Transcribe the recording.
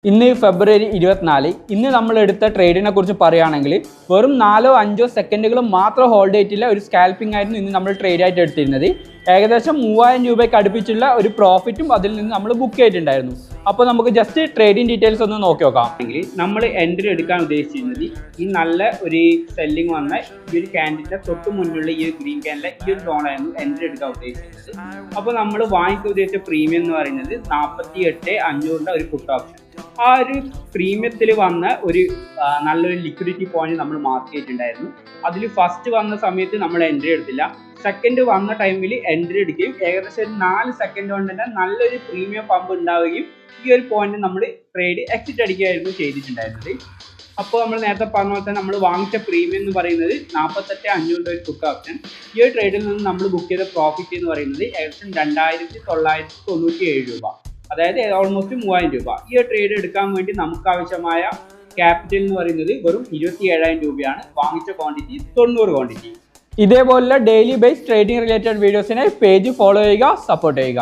ഇന്ന് ഫെബ്രുവരി 24 ഇന്ന് നമ്മൾ എടുത്ത ട്രേഡിനെ കുറിച്ച് പറയുകയാണെങ്കിൽ വെറും 4-5 സെക്കൻഡുകൾ മാത്രം ഹോൾഡ് ചെയ്തിട്ടുള്ള ഒരു സ്കാൽപ്പിംഗ് ആയിരുന്നു ഇന്ന് നമ്മൾ ട്രേഡ് ആയിട്ട് എടുത്തിരുന്നത്. ഏകദേശം 3000 രൂപയ്ക്ക് അടുപ്പിച്ചുള്ള ഒരു പ്രോഫിറ്റും അതിൽ നിന്ന് നമ്മൾ ബുക്ക് ചെയ്തിട്ടുണ്ടായിരുന്നു. അപ്പോൾ നമുക്ക് ജസ്റ്റ് ട്രേഡിംഗ് ഡീറ്റെയിൽസ് ഒന്ന് നോക്കി നോക്കാം. നമ്മൾ എൻട്രി എടുക്കാൻ ഉദ്ദേശിച്ചിരുന്നത് ഈ നല്ല ഒരു സെല്ലിംഗ് വന്ന ഈ ഒരു ക്യാൻഡിന്റെ തൊട്ട് മുന്നിലുള്ള ഈ ഒരു ഗ്രീൻ ക്യാൻഡിലെ ഈ ഒരു സോണായിരുന്നു എൻട്രി എടുക്കാൻ ഉദ്ദേശിച്ചിരുന്നത്. അപ്പോൾ നമ്മൾ വാങ്ങിക്കാൻ ഉദ്ദേശിച്ച പ്രീമിയം എന്ന് പറയുന്നത് 48,500 ഒരു പുട്ട് ഓപ്ഷൻ. ആ ഒരു പ്രീമിയത്തിൽ വന്ന ഒരു നല്ലൊരു ലിക്വിഡിറ്റി പോയിന്റ് നമ്മൾ മാർക്ക് ചെയ്തിട്ടുണ്ടായിരുന്നു. അതിൽ ഫസ്റ്റ് വന്ന സമയത്ത് നമ്മൾ എൻട്രി എടുത്തില്ല. സെക്കൻഡ് വന്ന ടൈമിൽ എൻട്രി എടുക്കുകയും ഏകദേശം ഒരു 4 സെക്കൻഡ് കൊണ്ട് തന്നെ നല്ലൊരു പ്രീമിയം പമ്പ് ഉണ്ടാവുകയും ഈ ഒരു പോയിന്റ് നമ്മൾ ട്രേഡ് എക്സിറ്റ് അടിക്കുകയായിരുന്നു ചെയ്തിട്ടുണ്ടായിരുന്നത്. അപ്പോൾ നമ്മൾ നേരത്തെ പറഞ്ഞ പോലെ തന്നെ നമ്മൾ വാങ്ങിച്ച പ്രീമിയം എന്ന് പറയുന്നത് 48,500 ഒരു പുട്ട് ഓപ്ഷൻ. ഈ ഒരു ട്രേഡിൽ നിന്ന് നമ്മൾ ബുക്ക് ചെയ്ത പ്രോഫിറ്റ് എന്ന് പറയുന്നത് ഏകദേശം 2,997 രൂപ, അതായത് ഓൾമോസ്റ്റ് 3000 രൂപ. ഈ ഒരു ട്രേഡ് എടുക്കാൻ വേണ്ടി നമുക്ക് ആവശ്യമായ ക്യാപിറ്റൽ എന്ന് പറയുന്നത് വെറും 27,000 രൂപയാണ്. വാങ്ങിച്ച ക്വാണ്ടിറ്റി 90 ക്വാണ്ടിറ്റി. ഇതേപോലുള്ള ഡെയിലി ബേസ് ട്രേഡിംഗ് റിലേറ്റഡ് വീഡിയോസിനെ പേജ് ഫോളോ ചെയ്യുക, സപ്പോർട്ട് ചെയ്യുക.